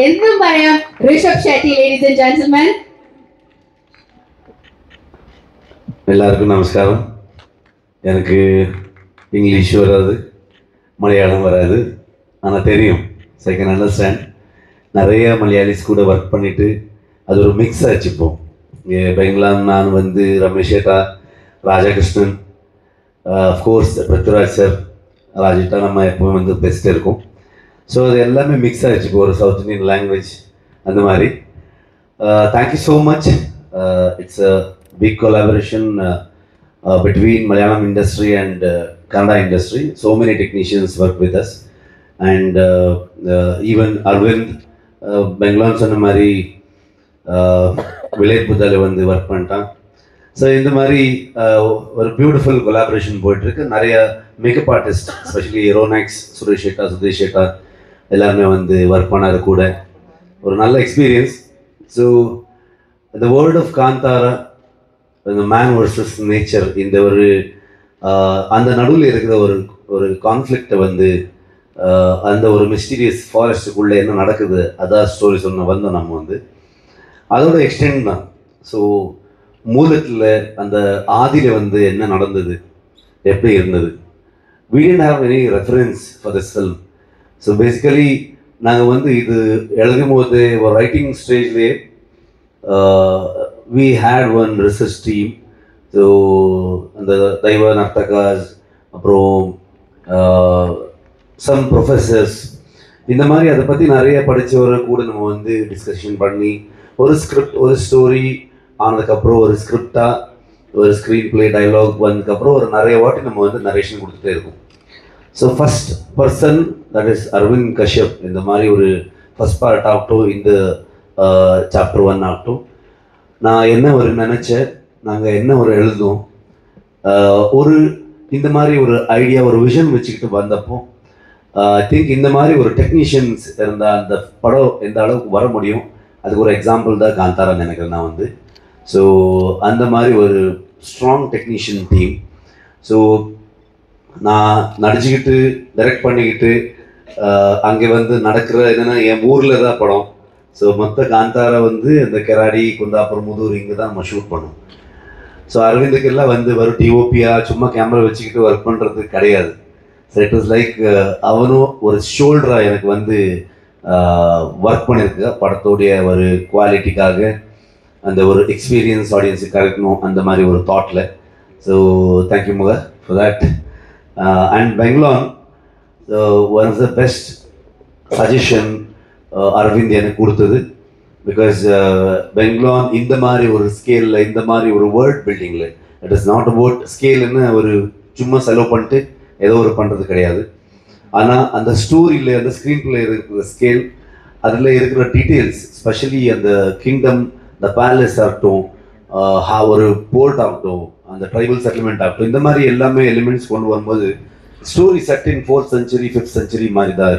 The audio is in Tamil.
Endum Rishabh Shetty, ladies and gentlemen. எல்லாருக்கும் நமஸ்காரம். எனக்கு இங்கிலீஷ் வராது, மலையாளம் வராது, ஆனால் தெரியும். So I can understand. நிறைய மலையாளிஸ் கூட ஒர்க் பண்ணிவிட்டு அது ஒரு மிக்ஸ் ஆச்சு. இப்போ இங்கே பெங்களூர் நான் வந்து ரமேஷ் ஏட்டா, ராஜகிருஷ்ணன், அஃப்கோர்ஸ் பிருத்விராஜ் சார், ராஜேட்டா நம்ம எப்போவும் வந்து பெஸ்ட் இருக்கும். ஸோ அது எல்லாமே மிக்ஸ் ஆகிடுச்சு. இப்போ ஒரு சவுத் இண்டியன் லாங்குவேஜ் அந்த மாதிரி. Thank you so much. It's a big collaboration between Malayalam industry and Kannada industry. So many technicians work with us, and even Arvind Bengaluru சொன்ன மாதிரி வில்லேஜ் புத்தால வந்து ஒர்க் பண்ணிட்டான். ஸோ இந்த மாதிரி ஒரு பியூட்டிஃபுல் கொலாபரேஷன் போயிட்டுருக்கு. நிறைய மேக்கப் ஆர்டிஸ்ட், எஸ்பெஷலி ரோனாக்ஸ், சுரேஷ் ஷேட்டா, சுதேஷ் ஷேட்டா எல்லாருமே வந்து ஒர்க் பண்ணாரு கூட. ஒரு நல்ல experience. So the world of Kantara, the man versus nature, இந்த ஒரு அந்த நடுவில் இருக்கிற ஒரு கான்ஃப்ளிக்டை வந்து அந்த ஒரு மிஸ்டீரியஸ் ஃபாரஸ்ட்டுக்குள்ளே என்ன நடக்குது அதான் ஸ்டோரி வந்தோம் நம்ம வந்து அதோட எக்ஸ்டெண்ட் தான். ஸோ மூலத்தில் அந்த ஆதியில் வந்து என்ன நடந்தது, எப்படி இருந்தது. we didn't have any reference for this film. So basically நாங்கள் வந்து இது எழுதும் போது ஒரு writing ஸ்டேஜ்லேயே we had one research team. So the Daiva Nartakas, அப்புறம் some professors, இந்த மாதிரி அதை பற்றி நிறைய படித்தவரை கூட நம்ம வந்து டிஸ்கஷன் பண்ணி ஒரு ஸ்கிரிப்ட், ஒரு ஸ்டோரி ஆனதுக்கப்புறம் ஒரு ஸ்கிரிப்டாக ஒரு ஸ்க்ரீன் பிளே டைலாக் வந்ததுக்கப்புறம் ஒரு நிறைய வாட்டி நம்ம வந்து நரேஷன் கொடுத்துட்டே இருக்கோம். So first person that is Aravind Kashyap. இந்த மாதிரி ஒரு ஃபஸ்ட் பார்ட் ஆகட்டும், இந்த சாப்டர் 1 ஆகட்டும், நான் என்ன ஒரு நினச்சேன், நாங்கள் என்ன ஒரு எழுதும், ஒரு இந்த மாதிரி ஒரு ஐடியா, ஒரு விஷன் வச்சுக்கிட்டு வந்தப்போ ஐ திங்க் இந்த மாதிரி ஒரு டெக்னீஷியன்ஸ் இருந்தால் அந்த படம் எந்த அளவுக்கு வர முடியும், அதுக்கு ஒரு எக்ஸாம்பிள் தான் காந்தாரான்னு நினைக்கிறேன் நான் வந்து. ஸோ அந்த மாதிரி ஒரு ஸ்ட்ராங் டெக்னீஷியன் டீம். ஸோ நான் நடிச்சுக்கிட்டு டைரக்ட் பண்ணிக்கிட்டு அங்கே வந்து நடக்கிற என்னென்னா என் ஊரில் தான் படம். ஸோ மொத்த காந்தாரா வந்து அந்த கெராடி, குந்தாப்புரம், முதூர் இங்கே தான் நம்ம ஷூட் பண்ணோம். ஸோ அரவிந்துக்கெல்லாம் வந்து வரும் டிஓபியாக சும்மா கேமரா வச்சுக்கிட்டு ஒர்க் பண்ணுறது கிடையாது. ஸோ இட் வாஸ் லைக் அவனும் ஒரு ஷோல்டராக எனக்கு வந்து ஒர்க் பண்ணியிருக்கு படத்தோடைய ஒரு குவாலிட்டிக்காக, அந்த ஒரு எக்ஸ்பீரியன்ஸ் ஆடியன்ஸுக்கு கிடைக்கணும் அந்த மாதிரி ஒரு தாட்டில். So thank you much for that. And Bangalore one of the best suggestion Aravind எனக்கு கொடுத்தது. பிகாஸ் பெங்களூர் இந்த மாதிரி ஒரு ஸ்கேலில், இந்த மாதிரி ஒரு வேர்ல்ட் பில்டிங்கில், இட் இஸ் நாட் அபவுட் ஸ்கேலுன்னு ஒரு சும்மா செலவு பண்ணிட்டு ஏதோ ஒரு பண்ணுறது கிடையாது. ஆனால் அந்த ஸ்டோரியில், அந்த ஸ்க்ரீன் பிளே இருக்கிற ஸ்கேல், அதில் இருக்கிற டீட்டெயில்ஸ், ஸ்பெஷலி அந்த கிங்டம், இந்த பேலஸ் ஆகட்டும், ஒரு போர்ட் ஆகட்டும், அந்த ட்ரைபல் செட்டில்மெண்ட் ஆகட்டும், இந்த மாதிரி எல்லாமே எலிமெண்ட்ஸ் கொண்டு வரும்போது ஸ்டோரி செட் இன் 4th century 5th century மாதிரி தான்